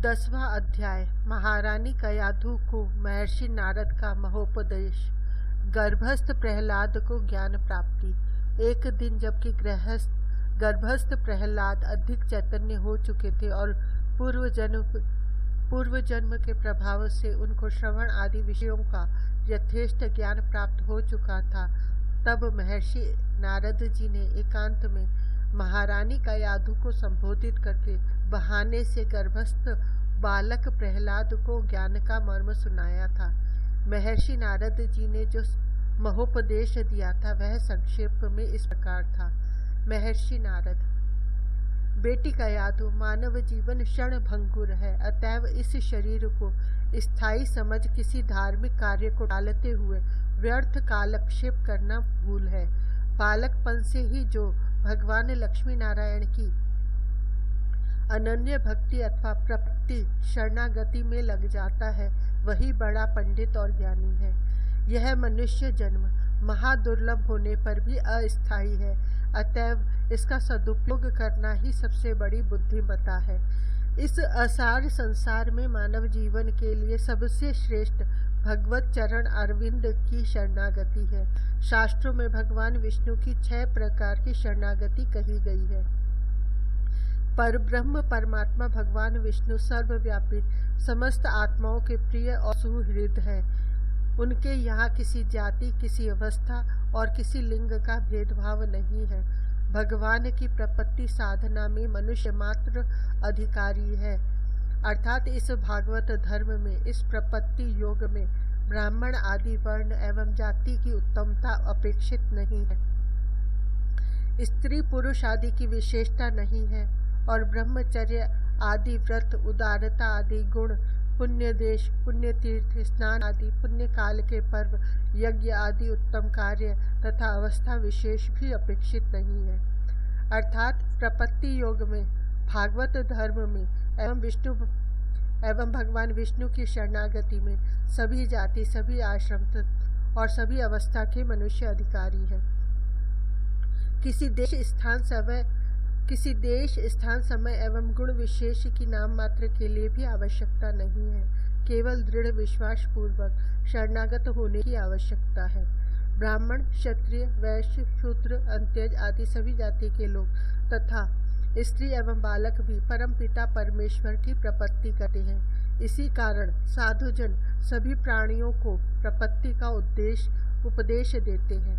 10वां अध्याय। महारानी कयाधु को महर्षि नारद का महोपदेश। गर्भस्थ प्रहलाद को ज्ञान प्राप्ति। एक दिन जबकि गर्भस्थ प्रहलाद अधिक चैतन्य हो चुके थे और पूर्व जन्म के प्रभाव से उनको श्रवण आदि विषयों का यथेष्ट ज्ञान प्राप्त हो चुका था, तब महर्षि नारद जी ने एकांत में महारानी कयाधु को संबोधित करके बहाने से गर्भस्थ बालक प्रहलाद को ज्ञान का मर्म सुनाया था। महर्षि नारद जी ने जो महोपदेश दिया था वह संक्षेप में इस प्रकार था। महर्षि नारद: बेटी कयाधु, मानव जीवन क्षण भंगुर है, अतएव इस शरीर को स्थायी समझ किसी धार्मिक कार्य को टालते हुए व्यर्थ कालक्षेप करना भूल है। बालकपन से ही जो भगवान लक्ष्मी नारायण की अनन्य भक्ति अथवा प्रपत्ति शरणागति में लग जाता है, वही बड़ा पंडित और ज्ञानी है। यह मनुष्य जन्म महादुर्लभ होने पर भी अस्थायी है, अतएव इसका सदुपयोग करना ही सबसे बड़ी बुद्धिमत्ता है। इस असार संसार में मानव जीवन के लिए सबसे श्रेष्ठ भगवत चरण अरविंद की शरणागति है। शास्त्रों में भगवान विष्णु की 6 प्रकार की शरणागति कही गई है। परब्रह्म परमात्मा भगवान विष्णु सर्वव्यापी, समस्त आत्माओं के प्रिय और सुहृद हैं। उनके यहाँ किसी जाति, किसी अवस्था और किसी लिंग का भेदभाव नहीं है। भगवान की प्रपत्ति साधना में मनुष्य मात्र अधिकारी है, अर्थात इस भागवत धर्म में, इस प्रपत्ति योग में ब्राह्मण आदि वर्ण एवं जाति की उत्तमता अपेक्षित नहीं है। स्त्री पुरुष आदि की विशेषता नहीं है और ब्रह्मचर्य आदि व्रत, उदारता आदि गुण, पुण्य देश, पुण्य तीर्थ, स्नान आदि पुण्य काल के पर्व, यज्ञ आदि उत्तम कार्य तथा अवस्था विशेष भी अपेक्षित नहीं है। अर्थात प्रपत्ति योग में, भागवत धर्म में एवं भगवान विष्णु की शरणागति में सभी जाति, सभी आश्रम और सभी अवस्था के मनुष्य अधिकारी हैं। किसी देश स्थान समय एवं गुण विशेष की नाम मात्र के लिए भी आवश्यकता नहीं है, केवल दृढ़ विश्वास पूर्वक शरणागत होने की आवश्यकता है। ब्राह्मण, क्षत्रिय, वैश्य, शूद्र, अंत्यज आदि सभी जाति के लोग तथा स्त्री एवं बालक भी परम पिता परमेश्वर की प्रपत्ति करते हैं। इसी कारण साधुजन सभी प्राणियों को प्रपत्ति का उपदेश देते हैं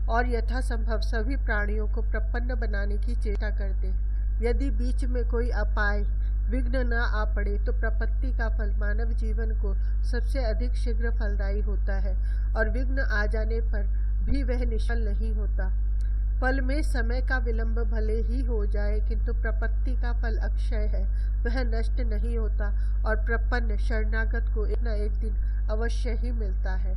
और यथासंभव सभी प्राणियों को प्रपन्न बनाने की चेष्टा करते हैं। यदि बीच में कोई अपाय विघ्न न आ पड़े तो प्रपत्ति का फल मानव जीवन को सबसे अधिक शीघ्र फलदायी होता है और विघ्न आ जाने पर भी वह निष्फल नहीं होता। फल में समय का विलंब भले ही हो जाए, किंतु प्रपत्ति का फल अक्षय है, वह नष्ट नहीं होता और प्रपन्न शरणागत को एक न एक दिन अवश्य ही मिलता है।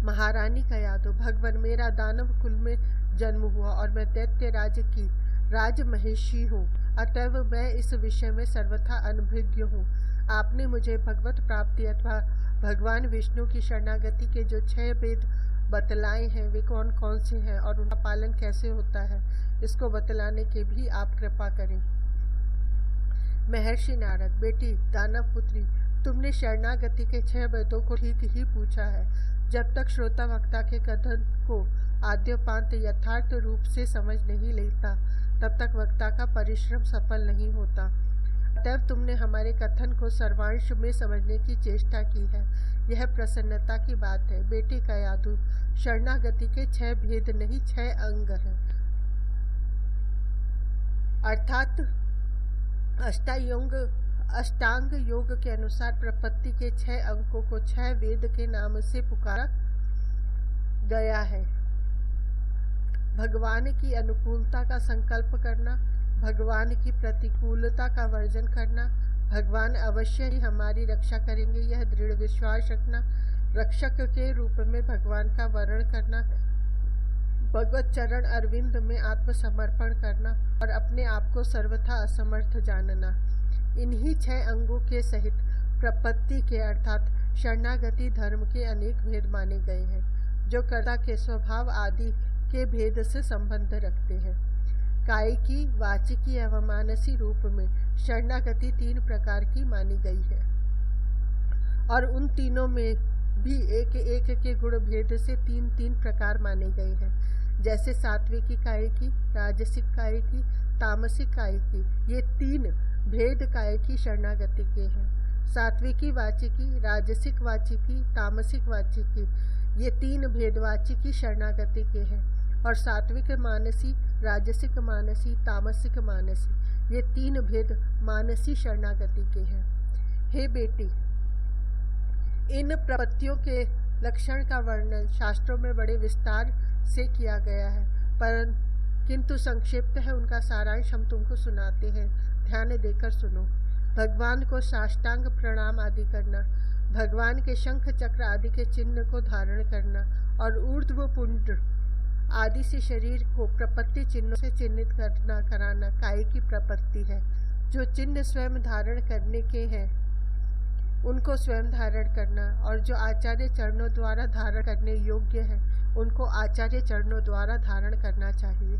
महारानी कयाधु, भगवान, मेरा दानव कुल में जन्म हुआ और मैं दैत्य राज की राजमहिषी हूँ, अतएव मैं इस विषय में सर्वथा अनभिज्ञ हूँ। आपने मुझे भगवत प्राप्ति अथवा भगवान विष्णु की शरणागति के जो 6 वेद बतलाए हैं, वे कौन कौन से हैं और उनका पालन कैसे होता है, इसको बतलाने के भी आप कृपा करें। महर्षि नारद: बेटी दानव पुत्री, तुमने शरणागति के 6 वेदों को ठीक ही पूछा है। जब तक श्रोता वक्ता के कथन को आद्योपांत यथार्थ रूप से समझ नहीं लेता, तब तक वक्ता का परिश्रम सफल नहीं होता। अतएव तुमने हमारे कथन को सर्वांश में समझने की चेष्टा की है, यह प्रसन्नता की बात है। बेटी कयाधु, शरणागति के 6 भेद नहीं 6 अंग हैं, अर्थात अष्टांग योग के अनुसार प्रपत्ति के 6 अंकों को 6 वेद के नाम से पुकारा गया है। भगवान की अनुकूलता का संकल्प करना, भगवान की प्रतिकूलता का वर्जन करना, भगवान अवश्य ही हमारी रक्षा करेंगे यह दृढ़ विश्वास रखना, रक्षक के रूप में भगवान का वर्ण करना, भगवत चरण अरविंद में आत्मसमर्पण करना और अपने आप को सर्वथा असमर्थ जानना, इन्हीं 6 अंगों के सहित प्रपत्ति के अर्थात शरणागति धर्म के अनेक भेद माने गए हैं, जो कर्ता के स्वभाव आदि के भेद से संबंध रखते हैं। कायिकी, वाचिकी एवं मानसी रूप में शरणागति 3 प्रकार की मानी गई है और उन तीनों में भी एक एक के गुण भेद से 3 प्रकार माने गए हैं। जैसे सात्विकी कायिकी, राजसिक कायिकी, तामसिक कायिकी, ये 3 भेद कायिकी शरणागति के हैं। सात्विकी वाचिकी, राजसिक वाचिकी, तामसिक वाचिकी, ये 3 भेद वाचिकी शरणागति के हैं। और सात्विक मानसी, राजसिक मानसी, तामसिक मानसी, ये 3 भेद मानसी शरणागति के हैं। हे बेटी, इन प्रपत्तियों के लक्षण का वर्णन शास्त्रों में बड़े विस्तार से किया गया है, किंतु संक्षिप्त है उनका सारांश हम तुमको सुनाते हैं, ध्यान देकर सुनो। भगवान को साष्टांग प्रणाम आदि करना, भगवान के शंख चक्र आदि के चिन्ह को धारण करना और ऊर्ध्व पुंड आदि से शरीर को प्रपत्ति चिन्हों से चिन्हित कराना कायिकी प्रपत्ति है। जो चिन्ह स्वयं धारण करने के हैं उनको स्वयं धारण करना, और जो आचार्य चरणों द्वारा धारण करने योग्य है उनको आचार्य चरणों द्वारा धारण करना चाहिए।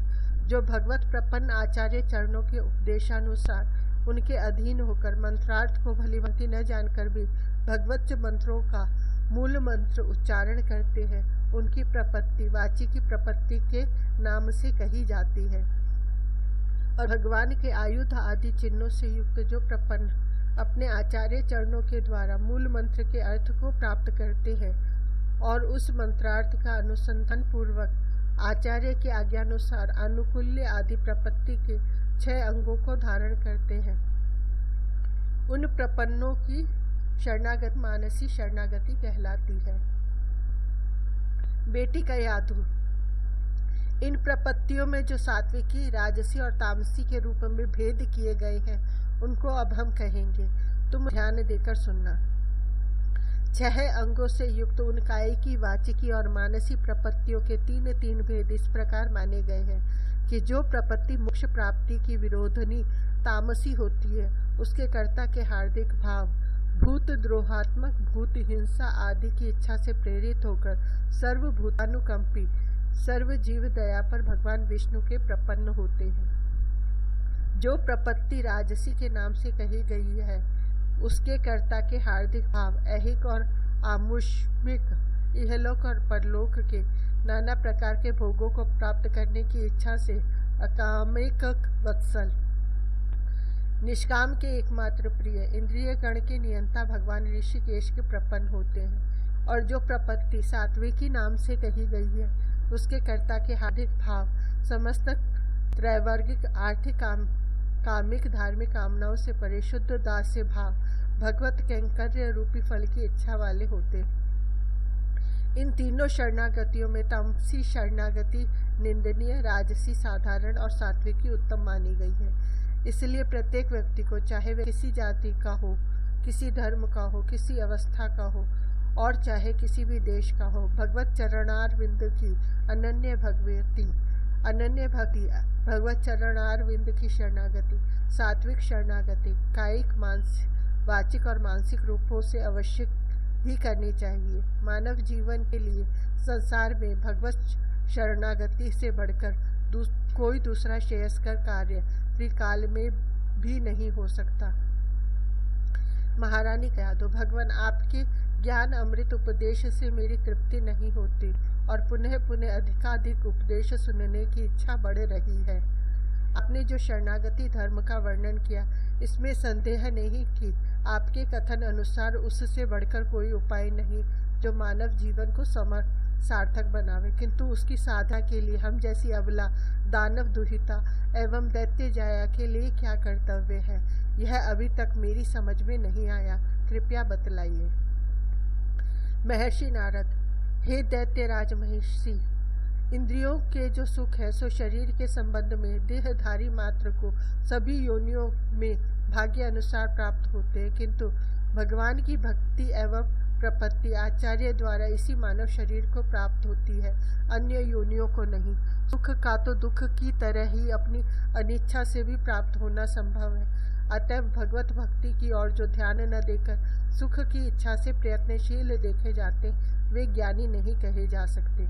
जो भगवत प्रपन्न आचार्य चरणों के उपदेशानुसार उनके अधीन होकर मंत्रार्थ को भलीभांति न जानकर भी भगवत मंत्रों का मूल मंत्र उच्चारण करते हैं, उनकी प्रपत्ति वाचिकी प्रपत्ति के नाम से कही जाती है। और भगवान के आयुध आदि चिन्हों से युक्त जो प्रपन्न अपने आचार्य चरणों के द्वारा मूल मंत्र के अर्थ को प्राप्त करते हैं और उस मंत्रार्थ का अनुसंधान पूर्वक आचार्य के आज्ञानुसार आनुकूल्य आदि प्रपत्ति के 6 अंगों को धारण करते हैं, उन प्रपन्नों की शरणागति मानसी शरणागति कहलाती है। बेटी का यादू, इन प्रपत्तियों में जो सात्विकी, राजसी और तामसी के रूप में भेद किए गए हैं उनको अब हम कहेंगे, तुम ध्यान देकर सुनना। 6 अंगों से युक्त उन कायिकी, वाचिकी और मानसी प्रपत्तियों के 3 भेद इस प्रकार माने गए हैं कि जो प्रपत्ति मोक्ष प्राप्ति की विरोधनी तामसी होती है उसके कर्ता के हार्दिक भाव, भूत द्रोहात्मक, भूत हिंसा आदि की इच्छा से प्रेरित होकर सर्वभूतानुकंपी सर्व जीव दया पर भगवान विष्णु के प्रपन्न होते हैं। जो प्रपत्ति राजसी के नाम से कही गई है उसके कर्ता के हार्दिक भाव ऐहिक और आमुष्मिक, इहलोक और परलोक के नाना प्रकार के भोगों को प्राप्त करने की इच्छा से अकामिक वत्सल, निष्काम के एकमात्र प्रिय, इंद्रिय गण के नियंता भगवान ऋषिकेश के प्रपन्न होते हैं। और जो प्रपत्ति सात्विकी नाम से कही गई है उसके कर्ता के हार्दिक भाव समस्त त्रैवर्गिक, आर्थिक, कामिक, धार्मिक कामनाओं से परे शुद्ध दास्य भाव, भगवत कैंकर्य रूपी फल की इच्छा वाले होते हैं। इन तीनों शरणागतियों में तामसी शरणागति निंदनीय, राजसी साधारण और सात्विकी उत्तम मानी गई है। इसलिए प्रत्येक व्यक्ति को, चाहे वह किसी जाति का हो, किसी धर्म का हो, किसी अवस्था का हो और चाहे किसी भी देश का हो, भगवत चरणारविंद की अनन्य भक्ति, भगवत चरणारविंद की शरणागति, सात्विक शरणागति कायिक, मानसिक, वाचिक और मानसिक रूपों से अवश्य ही करनी चाहिए। मानव जीवन के लिए संसार में भगवत शरणागति से बढ़कर कोई दूसरा श्रेयस्कर कार्य त्रिकाल में भी नहीं हो सकता। महारानी कहा तो भगवान आपके ज्ञान अमृत उपदेश से मेरी तृप्ति नहीं होती और पुनः पुनः अधिकाधिक उपदेश सुनने की इच्छा बढ़ रही है। आपने जो शरणागति धर्म का वर्णन किया इसमें संदेह नहीं कि आपके कथन अनुसार उससे बढ़कर कोई उपाय नहीं जो मानव जीवन को सार्थक बनावे, किंतु उसकी साधना के लिए हम जैसी अबला, दानव दुहिता एवं दैत्य जाया के लिए क्या कर्तव्य है, यह अभी तक मेरी समझ में नहीं आया, कृपया बतलाइए। महर्षि नारद, हे दैत्यराज महर्षि, इंद्रियों के जो सुख है सो शरीर के संबंध में देहधारी मात्र को सभी योनियों में भाग्य अनुसार प्राप्त होते हैं, किंतु भगवान की भक्ति एवं प्रपत्ति आचार्य द्वारा इसी मानव शरीर को प्राप्त होती है, अन्य योनियों को नहीं। सुख का तो दुख की तरह ही अपनी अनिच्छा से भी प्राप्त होना संभव है। अतएव भगवत भक्ति की ओर जो ध्यान न देकर सुख की इच्छा से प्रयत्नशील देखे जाते वे ज्ञानी नहीं कहे जा सकते।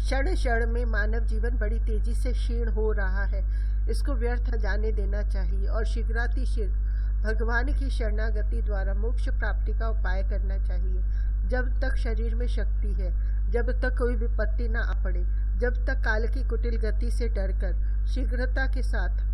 क्षण क्षण में मानव जीवन बड़ी तेजी से क्षीण हो रहा है। इसको व्यर्थ जाने देना चाहिए और शीघ्रातिशीघ्र भगवान की शरणागति द्वारा मोक्ष प्राप्ति का उपाय करना चाहिए। जब तक शरीर में शक्ति है, जब तक कोई विपत्ति न आ पड़े, जब तक काल की कुटिल गति से डरकर शीघ्रता के साथ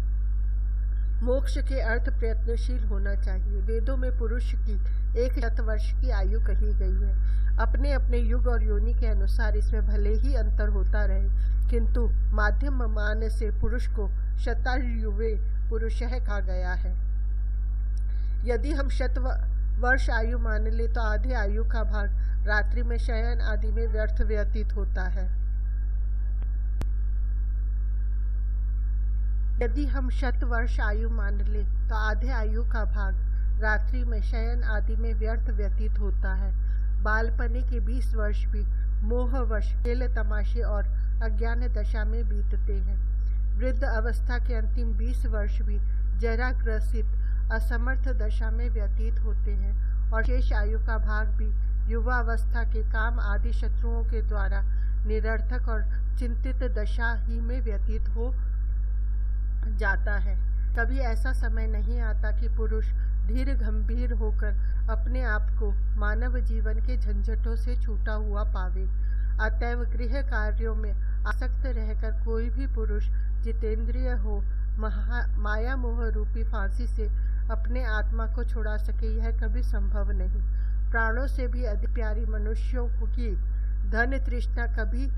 मोक्ष के अर्थ प्रयत्नशील होना चाहिए। वेदों में पुरुष की 100 वर्ष की आयु कही गई है। अपने अपने युग और योनि के अनुसार इसमें भले ही अंतर होता रहे, किंतु माध्यम मान से पुरुष को शतायुवे पुरुषः कहा गया है। यदि हम 100 वर्ष आयु मान ले तो आधे आयु का भाग रात्रि में शयन आदि में व्यर्थ व्यतीत होता है। यदि हम 100 वर्ष आयु मान ले तो आधे आयु का भाग रात्रि में शयन आदि में व्यर्थ व्यतीत होता है। बालपने के 20 वर्ष भी मोहवश खेल तमाशे और अज्ञान दशा में बीतते हैं। वृद्ध अवस्था के अंतिम 20 वर्ष भी जराग्रसित असमर्थ दशा में व्यतीत होते हैं और शेष आयु का भाग भी युवावस्था के काम आदि शत्रुओं के द्वारा निरर्थक और चिंतित दशा ही में व्यतीत हो जाता है। कभी ऐसा समय नहीं आता कि पुरुष धीर गंभीर होकर अपने आप को मानव जीवन के झंझटों से छूटा हुआ पावे। अतएव गृह कार्यों में आसक्त रहकर कोई भी पुरुष जितेंद्रिय हो माया मोह रूपी फांसी से अपने आत्मा को छुड़ा सके, यह कभी संभव नहीं। प्राणों से भी अधिक प्यारी मनुष्यों की धन तृष्णा कभी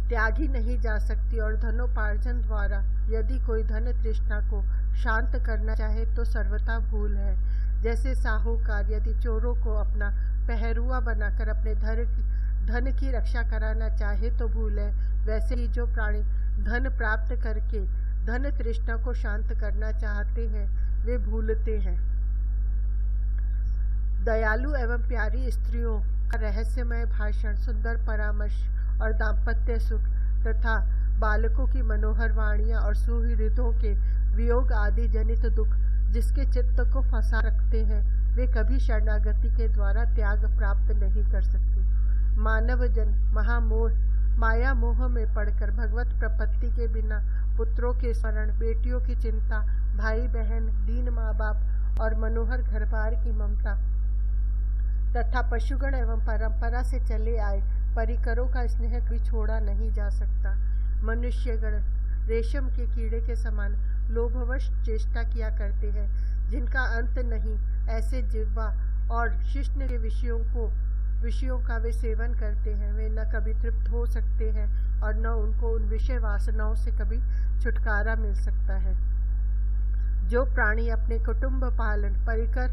त्यागी नहीं जा सकती और धनोपार्जन द्वारा यदि कोई धन तृष्णा को शांत करना चाहे तो सर्वथा भूल है। जैसे साहूकार यदि चोरों को अपना पहरुआ बनाकर अपने धन की रक्षा कराना चाहे तो भूल है, वैसे ही जो प्राणी धन प्राप्त करके धन तृष्णा को शांत करना चाहते हैं वे भूलते हैं। दयालु एवं प्यारी स्त्रियों का रहस्यमय भाषण, सुंदर परामर्श और दाम्पत्य सुख तथा बालकों की मनोहर वाणियां और सुहृदों के वियोग आदि जनित दुख जिसके चित्त को फंसा रखते हैं, वे कभी शरणागति के द्वारा त्याग प्राप्त नहीं कर सकते। मानव जन माया मोह में पड़कर भगवत प्रपत्ति के बिना पुत्रों के स्मरण, बेटियों की चिंता, भाई बहन, दीन माँ बाप और मनोहर घर बार की ममता तथा पशुगण एवं परंपरा से चले आए परिकरों का स्नेह भी छोड़ा नहीं जा सकता। मनुष्यगण रेशम के कीड़े के समान लोभवश चेष्टा किया करते हैं, जिनका अंत नहीं। ऐसे जिह्वा और शिष्ण के विषयों का वे सेवन करते हैं। वे न कभी तृप्त हो सकते हैं और न उनको उन विषय वासनाओं से कभी छुटकारा मिल सकता है। जो प्राणी अपने कुटुंब पालन, परिकर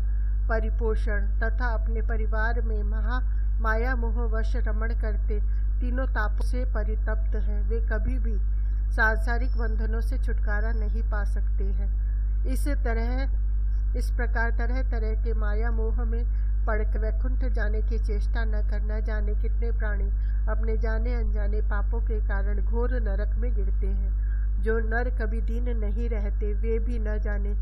परिपोषण तथा अपने परिवार में माया मोहवश रमण करते तीनों तापों से परितप्त हैं, वे कभी भी सांसारिक बंधनों से छुटकारा नहीं पा सकते हैं। इस प्रकार तरह तरह के माया मोह में पड़कर वैकुंठ जाने की चेष्टा न करना जाने कितने प्राणी अपने जाने अनजाने पापों के कारण घोर नरक में गिरते हैं। जो नर कभी दीन नहीं रहते, वे भी न जाने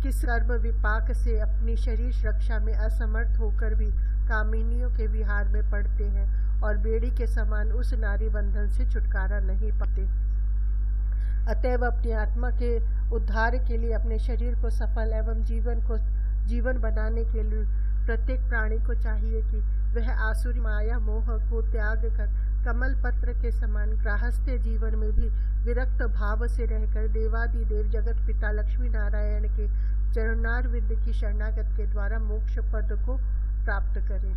किस कर्म विपाक से अपनी शरीर रक्षा में असमर्थ होकर भी कामिनियों के विहार में पड़ते हैं और बेड़ी के समान उस नारी बंधन से छुटकारा नहीं पाते। अतएव अपनी आत्मा के उद्धार के लिए अपने शरीर को सफल एवं जीवन बनाने के लिए प्रत्येक प्राणी को चाहिए कि वह आसुरी माया मोह को त्याग कर कमल पत्र के समान गृहस्थ जीवन में भी विरक्त भाव से रहकर देवादिदेव जगत पिता लक्ष्मी नारायण के चरणारविंद की शरणागत के द्वारा मोक्ष पद को प्राप्त करें।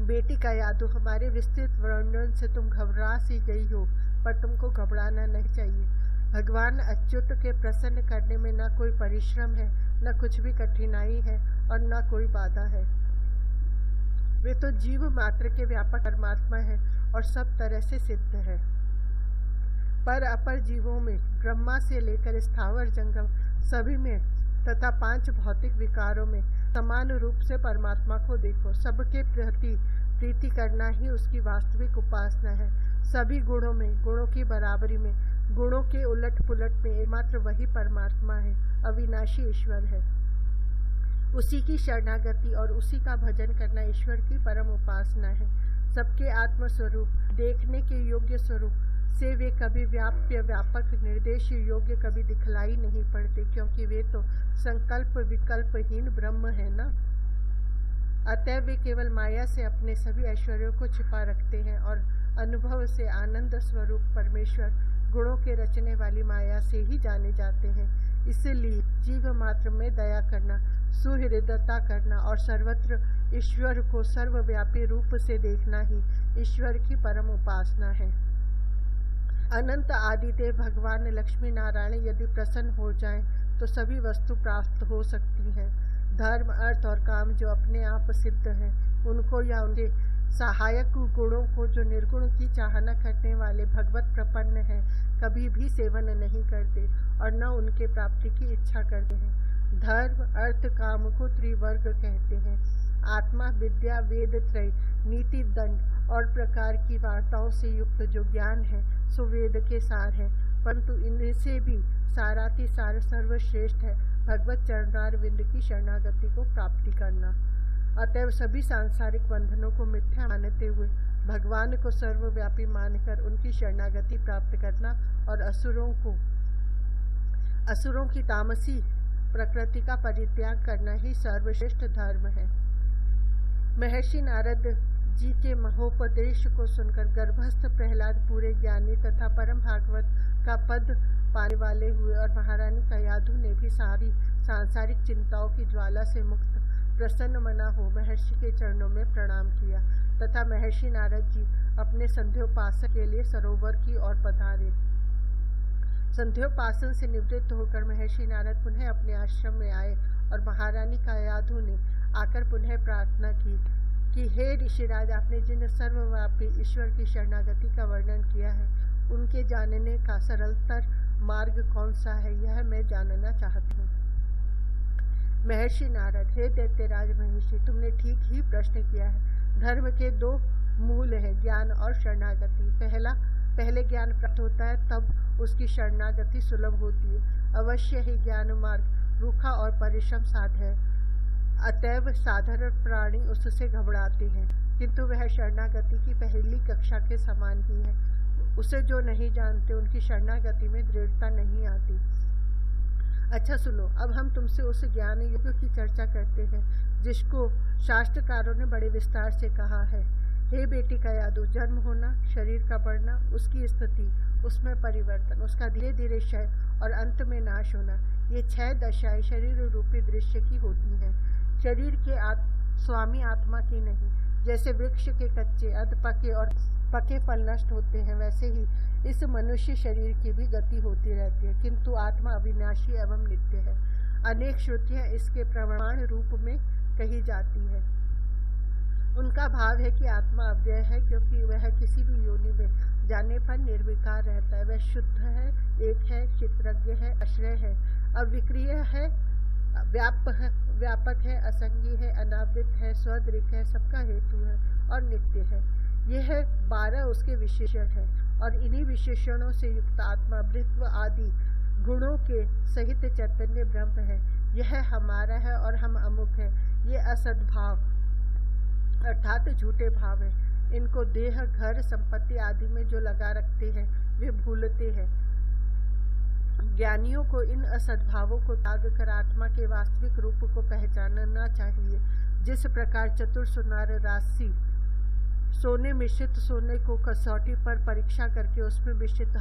बेटी का यादो, हमारे विस्तृत वर्णन से तुम घबरा सी गई हो, पर तुमको घबराना नहीं चाहिए। भगवान अच्युत के प्रसन्न करने में न कोई परिश्रम है, न कुछ भी कठिनाई है और न कोई बाधा है। वे तो जीव मात्र के व्यापक परमात्मा है और सब तरह से सिद्ध है। पर अपर जीवों में ब्रह्मा से लेकर स्थावर जंगम सभी में तथा 5 भौतिक विकारों में समान रूप से परमात्मा को देखो। सबके प्रति प्रीति करना ही उसकी वास्तविक उपासना है। सभी गुणों में गुणों की बराबरी में, गुणों के उलट पुलट में एकमात्र वही परमात्मा है, अविनाशी ईश्वर है। उसी की शरणागति और उसी का भजन करना ईश्वर की परम उपासना है। सबके आत्मस्वरूप, देखने के योग्य स्वरूप से वे कभी व्याप्य, व्यापक, निर्देश योग्य कभी दिखलाई नहीं पड़ते, क्योंकि वे तो संकल्प विकल्पहीन ब्रह्म है ना। अतः वे केवल माया से अपने सभी ऐश्वर्यों को छिपा रखते हैं और अनुभव से आनंद स्वरूप परमेश्वर, गुणों के रचने वाली माया से ही जाने जाते हैं। इसलिए जीव मात्र में दया करना, सुहृदता करना और सर्वत्र ईश्वर को सर्वव्यापी रूप से देखना ही ईश्वर की परम उपासना है। अनंत आदिदेव भगवान लक्ष्मी नारायण यदि प्रसन्न हो जाएं तो सभी वस्तु प्राप्त हो सकती हैं। धर्म, अर्थ और काम जो अपने आप सिद्ध हैं, उनको या उनके सहायक गुणों को जो निर्गुण की चाहना करने वाले भगवत प्रपन्न हैं, कभी भी सेवन नहीं करते और न उनके प्राप्ति की इच्छा करते हैं। धर्म, अर्थ, काम को त्रिवर्ग कहते हैं। आत्मा, विद्या, वेद त्रय, नीति, दंड और प्रकार की वार्ताओं से युक्त जो ज्ञान है सो वेद के सार है, परंतु इनसे भी सारातिसार सर्वश्रेष्ठ है भगवत चरणारविंद की शरणागति को प्राप्ति करना। अतएव सभी सांसारिक बंधनों को मिथ्या मानते हुए भगवान को सर्वव्यापी मानकर उनकी शरणागति प्राप्त करना और असुरों की तामसी प्रकृति का परित्याग करना ही सर्वश्रेष्ठ धर्म है। महर्षि नारद जी के महोपदेश को सुनकर गर्भस्थ प्रहलाद पूरे ज्ञानी तथा परम भागवत का पद पाने वाले हुए और महारानी कयाधु ने भी सारी सांसारिक चिंताओं की ज्वाला से मुक्त प्रसन्न मना हो महर्षि के चरणों में प्रणाम किया तथा महर्षि नारद जी अपने संध्योपासन के लिए सरोवर की ओर पधारे। संध्योपासन से निवृत्त होकर महर्षि नारद पुनः अपने आश्रम में आए और महारानी कयाधु ने आकर पुनः प्रार्थना की कि हे ऋषिराज, आपने जिन सर्वव्यापी ईश्वर की शरणागति का वर्णन किया है, उनके जानने का सरलतर मार्ग कौन सा है, यह मैं जानना चाहती हूँ। महर्षि नारद, हे दैत्यराज महर्षि, तुमने ठीक ही प्रश्न किया है। धर्म के दो मूल हैं, ज्ञान और शरणागति। पहले ज्ञान प्राप्त होता है, तब उसकी शरणागति सुलभ होती है। अवश्य ही ज्ञान मार्ग रूखा और परिश्रम साध्य है, अतएव साधारण प्राणी उससे घबराते हैं, किंतु वह शरणागति की पहली कक्षा के समान ही है। उसे जो नहीं जानते उनकी शरणागति में दृढ़ता नहीं आती। अच्छा सुनो, अब हम तुमसे उस ज्ञान युग की चर्चा करते हैं जिसको शास्त्रकारों ने बड़े विस्तार से कहा है। हे बेटी कयाधु, जन्म होना, शरीर का बढ़ना, उसकी स्थिति, उसमें परिवर्तन, उसका धीरे धीरे क्षय और अंत में नाश होना, ये 6 दशाएं शरीर रूपी दृश्य की होती हैं। शरीर के स्वामी आत्मा की नहीं। जैसे वृक्ष के कच्चे, अधपके और पके फल नष्ट होते हैं, वैसे ही इस मनुष्य शरीर की भी गति होती रहती है, किंतु आत्मा अविनाशी एवं नित्य है। अनेक श्रुतियां इसके प्रमाण रूप में कही जाती है। उनका भाव है कि आत्मा अव्यय है, क्योंकि वह किसी भी योनि में जाने पर निर्विकार रहता है। वह शुद्ध है, एक है, चित्रज्ञ है, आश्रय है, अविक्रिय है, व्यापक है, असंगी है, अनावृत है, स्वदृक है, सबका हेतु है और नित्य है। यह 12 उसके विशेषण है और इन्हीं विशेषणों से युक्त आत्मा अमृतत्व आदि गुणों के सहित चैतन्य ब्रह्म है। यह हमारा है और हम अमुक है। ये असद्भाव अर्थात झूठे भाव है। इनको देह, घर, संपत्ति आदि में जो लगा रखते हैं वे भूलते हैं। ज्ञानियों को इन असद्भावों को त्याग कर आत्मा के वास्तविक रूप को पहचानना चाहिए। जिस प्रकार चतुर सुनार राशि सोने मिश्रित सोने को कसौटी पर परीक्षा करके उसमें मिश्रित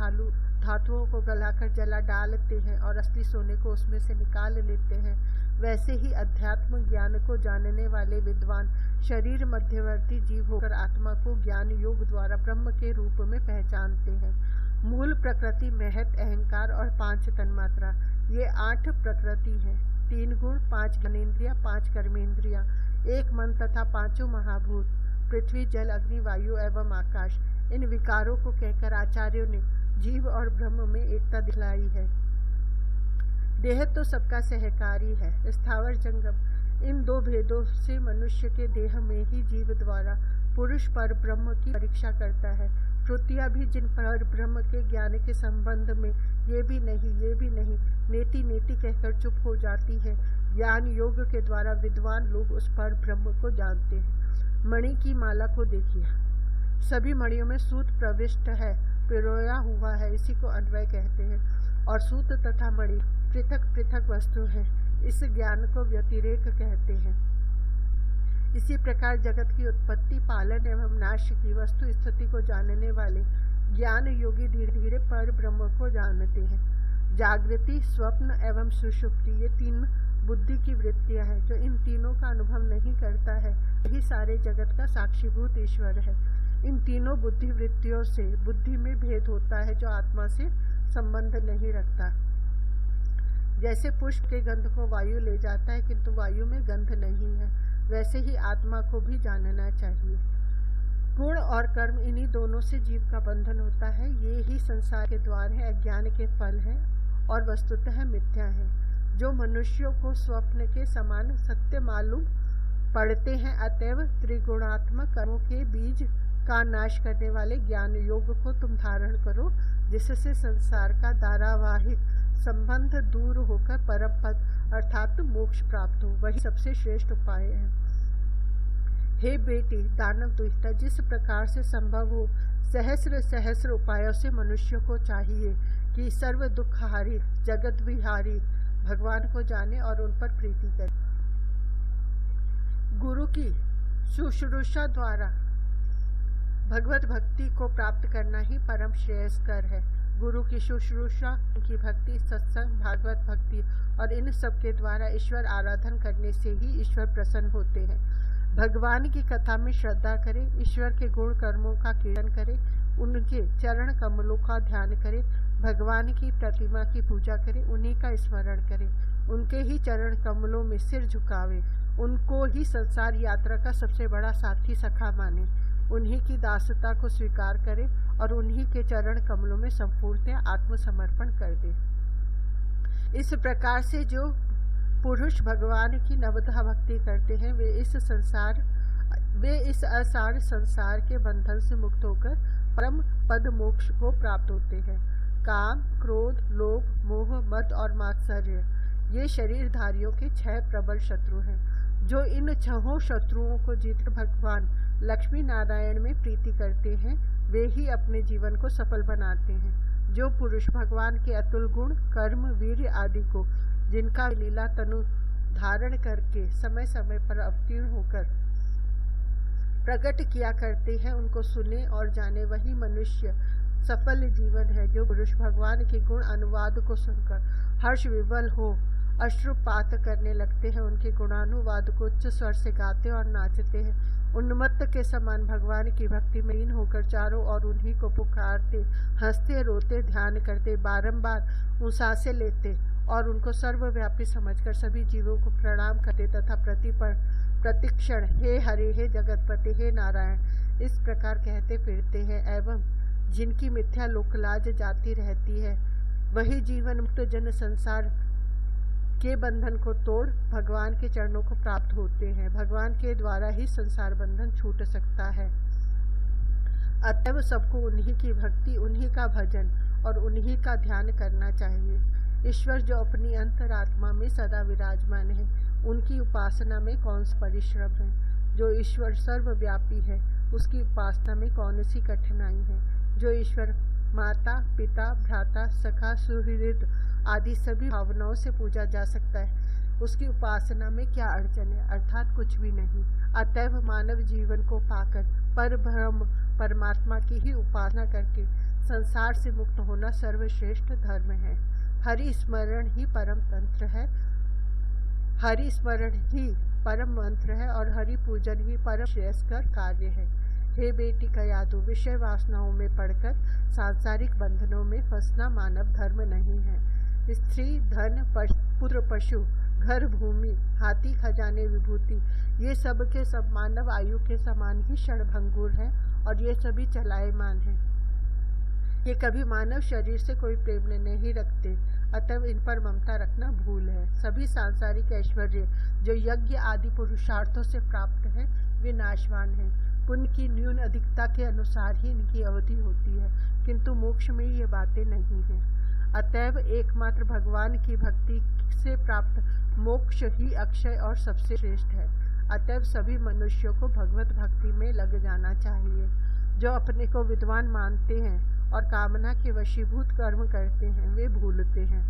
धातुओं को गलाकर जला डालते हैं और असली सोने को उसमें से निकाल लेते हैं, वैसे ही अध्यात्म ज्ञान को जानने वाले विद्वान शरीर मध्यवर्ती जीव होकर आत्मा को ज्ञान योग द्वारा ब्रह्म के रूप में पहचानते हैं। मूल प्रकृति, महत, अहंकार और 5 तन्मात्रा, ये 8 प्रकृति हैं। 3 गुण, 5 ज्ञानेन्द्रिया, 5 कर्मेंद्रिया, 1 मन तथा 5 महाभूत, पृथ्वी, जल, अग्नि, वायु एवं आकाश। इन विकारों को कहकर आचार्यों ने जीव और ब्रह्म में एकता दिखलाई है। देह तो सबका सहकारी है, स्थावर जंगम। इन 2 भेदों से मनुष्य के देह में ही जीव द्वारा पुरुष पर ब्रह्म की परीक्षा करता है। श्रुतियाँ भी जिन पर ब्रह्म के ज्ञान के संबंध में ये भी नहीं नेति नेति कहकर चुप हो जाती है, ज्ञान योग के द्वारा विद्वान लोग उस पर ब्रह्म को जानते हैं। मणि की माला को देखिए, सभी मणियों में सूत प्रविष्ट है, पिरोया हुआ है, इसी को अन्वय कहते हैं। और सूत तथा मणि पृथक पृथक वस्तु है, इस ज्ञान को व्यतिरेक कहते हैं। इसी प्रकार जगत की उत्पत्ति, पालन एवं नाश की वस्तु स्थिति को जानने वाले ज्ञान योगी धीरे धीरे पर ब्रह्म को जानते हैं। जागृति, स्वप्न एवं सुषुप्ति, ये तीन बुद्धि की वृत्तियां हैं। जो इन तीनों का अनुभव नहीं करता है वही सारे जगत का साक्षीभूत ईश्वर है। इन तीनों बुद्धि वृत्तियों से बुद्धि में भेद होता है जो आत्मा से संबंध नहीं रखता। जैसे पुष्प के गंध को वायु ले जाता है किंतु वायु में गंध नहीं है, वैसे ही आत्मा को भी जानना चाहिए। गुण और कर्म, इन्हीं दोनों से जीव का बंधन होता है। ये ही संसार के द्वार है, अज्ञान के फल है और वस्तुतः मिथ्या है। जो मनुष्यों को स्वप्न के समान सत्य मालूम पड़ते हैं, अतएव त्रिगुणात्मक कर्मों के बीज का नाश करने वाले ज्ञान योग को तुम धारण करो, जिससे संसार का धारावाहिक संबंध दूर होकर परम पद अर्थात मोक्ष प्राप्त हो। वही सबसे श्रेष्ठ उपाय है। हे बेटी दानव दुहिता, जिस प्रकार से संभव हो सहस्र सहस्र उपायों से मनुष्य को चाहिए कि सर्व दुखहारी जगत विहारी भगवान को जाने और उन पर प्रीति करे। गुरु की शुश्रूषा द्वारा भगवत भक्ति को प्राप्त करना ही परम श्रेयस्कर है। गुरु की शुश्रूषा, उनकी भक्ति, सत्संग, भागवत भक्ति और इन सब के द्वारा ईश्वर आराधन करने से ही ईश्वर प्रसन्न होते हैं। भगवान की कथा में श्रद्धा करें, ईश्वर के गुण कर्मों का कीर्तन करें, उनके चरण कमलों का ध्यान करें, भगवान की प्रतिमा की पूजा करें, उन्हीं का स्मरण करें, उनके ही चरण कमलों में सिर झुकावे, उनको ही संसार यात्रा का सबसे बड़ा साथी सखा माने, उन्हीं की दासता को स्वीकार करें और उन्हीं के चरण कमलों में संपूर्णतः आत्मसमर्पण कर दे। इस प्रकार से जो पुरुष भगवान की नवधा भक्ति करते हैं वे इस असार संसार के बंधन से मुक्त होकर परम पद मोक्ष को प्राप्त होते हैं। काम, क्रोध, लोभ, मोह, मद और मात्सर्य ये शरीरधारियों के 6 प्रबल शत्रु हैं। जो इन 6 शत्रुओं को जीतकर भगवान लक्ष्मी नारायण में प्रीति करते हैं वे ही अपने जीवन को सफल बनाते हैं। जो पुरुष भगवान के अतुल गुण, कर्म, वीर्य आदि को जिनका लीला तनु धारण करके समय समय पर अवतीर्ण होकर प्रकट किया करते हैं उनको सुने और जाने, वही मनुष्य सफल जीवन है। जो पुरुष भगवान के गुण अनुवाद को सुनकर हर्ष विवल हो अश्रुपात करने लगते हैं, उनके गुणानुवाद को उच्च स्वर से गाते और नाचते हैं, उन्मत्त के समान भगवान की भक्ति में लीन होकर चारों ओर उन्हीं को पुकारते, हंसते, रोते, ध्यान करते, बारंबार उसासे लेते और उनको सर्वव्यापी समझकर सभी जीवों को प्रणाम करते तथा प्रतिक्षण हे हरे, हे जगतपति, हे नारायण इस प्रकार कहते फिरते हैं एवं जिनकी मिथ्या लोकलाज जाती रहती है, वही जीवन मुक्त जन संसार के बंधन को तोड़ भगवान के चरणों को प्राप्त होते हैं। भगवान के द्वारा ही संसार बंधन छूट सकता है। अतएव सबको उन्हीं की भक्ति, उन्हीं का भजन और उन्हीं का ध्यान करना चाहिए। ईश्वर जो अपनी अंतरात्मा में सदा विराजमान है, उनकी उपासना में कौन सा परिश्रम है। जो ईश्वर सर्वव्यापी है उसकी उपासना में कौन सी कठिनाई है। जो ईश्वर माता, पिता, भ्राता, सखा, सुहृद आदि सभी भावनाओं से पूजा जा सकता है, उसकी उपासना में क्या अड़चन है, अर्थात कुछ भी नहीं। अतएव मानव जीवन को पाकर पर ब्रह्म परमात्मा की ही उपासना करके संसार से मुक्त होना सर्वश्रेष्ठ धर्म है। हरि स्मरण ही परम तंत्र है, हरि स्मरण ही परम मंत्र है और हरि पूजन ही परम श्रेयस्कर कार्य है। हे बेटी कयादु, विषय वासनाओं में पड़कर सांसारिक बंधनों में फंसना मानव धर्म नहीं है। स्त्री, धन, पुत्र, पशु, घर, भूमि, हाथी, खजाने, विभूति ये सब के सब मानव आयु के समान ही क्षणभंगुर है और ये सभी चलायमान है। ये कभी मानव शरीर से कोई प्रेम नहीं रखते, अतः इन पर ममता रखना भूल है। सभी सांसारिक ऐश्वर्य जो यज्ञ आदि पुरुषार्थों से प्राप्त है वे नाशवान है। पुण्य की न्यून अधिकता के अनुसार ही इनकी अवधि होती है, किंतु मोक्ष में ये बातें नहीं है। अतएव एकमात्र भगवान की भक्ति से प्राप्त मोक्ष ही अक्षय और सबसे श्रेष्ठ है। अतएव सभी मनुष्यों को भगवत भक्ति में लग जाना चाहिए। जो अपने को विद्वान मानते हैं और कामना के वशीभूत कर्म करते हैं वे भूलते हैं।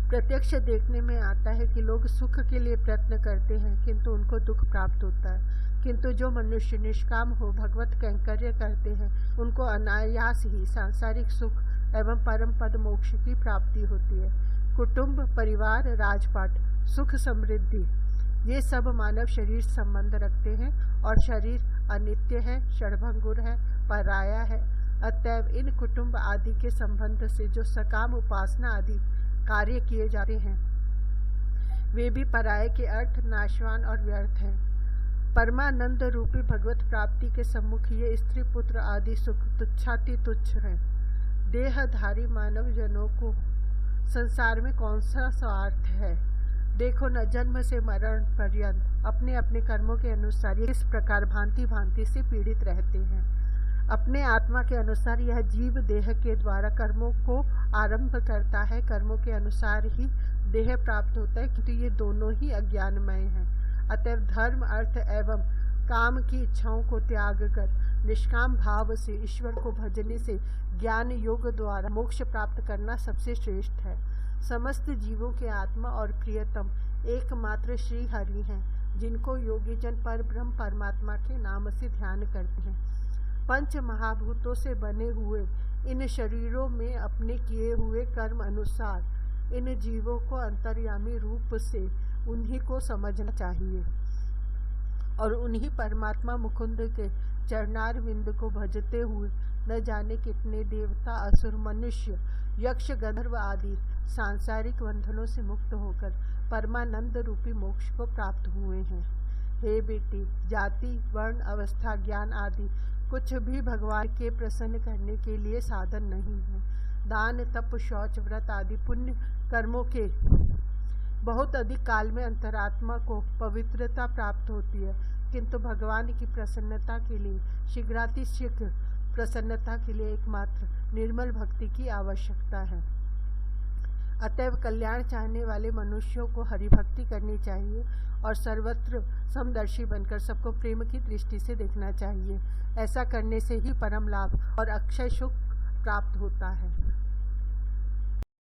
प्रत्यक्ष देखने में आता है कि लोग सुख के लिए प्रयत्न करते हैं किंतु उनको दुख प्राप्त होता है, किंतु जो मनुष्य निष्काम हो भगवत कैंकर्य करते हैं उनको अनायास ही सांसारिक सुख एवं परम पद मोक्ष की प्राप्ति होती है। कुटुंब, परिवार, राजपाट, सुख, समृद्धि ये सब मानव शरीर संबंध रखते हैं और शरीर अनित्य है, क्षणभंगुर है, पराया है। अतएव इन कुटुंब आदि के संबंध से जो सकाम उपासना आदि कार्य किए जाते हैं वे भी पराये के अर्थ, नाशवान और व्यर्थ हैं। परमानंद रूपी भगवत प्राप्ति के सम्मुख ये स्त्री पुत्र आदि सुख तुच्छाति तुच्छ हैं। देहधारी मानव जनों को संसार में कौन सा स्वार्थ है? देखो न, जन्म से मरण पर्यंत अपने अपने कर्मों के अनुसार इस प्रकार भांति भांति से पीड़ित रहते हैं। अपने आत्मा के अनुसार यह जीव देह के द्वारा कर्मों को आरंभ करता है, कर्मों के अनुसार ही देह प्राप्त होता है, क्योंकि ये दोनों ही अज्ञानमय हैं। अतएव धर्म, अर्थ एवं काम की इच्छाओं को त्याग कर निष्काम भाव से ईश्वर को भजने से ज्ञान योग द्वारा मोक्ष प्राप्त करना सबसे श्रेष्ठ है। समस्त जीवों के आत्मा और प्रियतम एकमात्र श्री हरि हैं, जिनको योगी जन पर ब्रह्म परमात्मा के नाम से ध्यान करते हैं। पंच महाभूतों से बने हुए इन शरीरों में अपने किए हुए कर्म अनुसार इन जीवों को अंतर्यामी रूप से उन्हीं को समझना चाहिए और उन्हीं परमात्मा मुकुंद के चरणार विंद को भजते हुए न जाने कितने देवता, असुर, मनुष्य, यक्ष, गंधर्व आदि सांसारिक बंधनों से मुक्त होकर परमानंद रूपी मोक्ष को प्राप्त हुए हैं। हे बेटी, जाति, वर्ण, अवस्था, ज्ञान आदि कुछ भी भगवान के प्रसन्न करने के लिए साधन नहीं है। दान, तप, शौच, व्रत आदि पुण्य कर्मों के बहुत अधिक काल में अंतरात्मा को पवित्रता प्राप्त होती है, किंतु भगवान की प्रसन्नता के लिए शीघ्रातिशीघ्र प्रसन्नता के लिए एकमात्र निर्मल भक्ति की आवश्यकता है। अतएव कल्याण चाहने वाले मनुष्यों को हरि भक्ति करनी चाहिए और सर्वत्र समदर्शी बनकर सबको प्रेम की दृष्टि से देखना चाहिए। ऐसा करने से ही परम लाभ और अक्षय सुख प्राप्त होता है।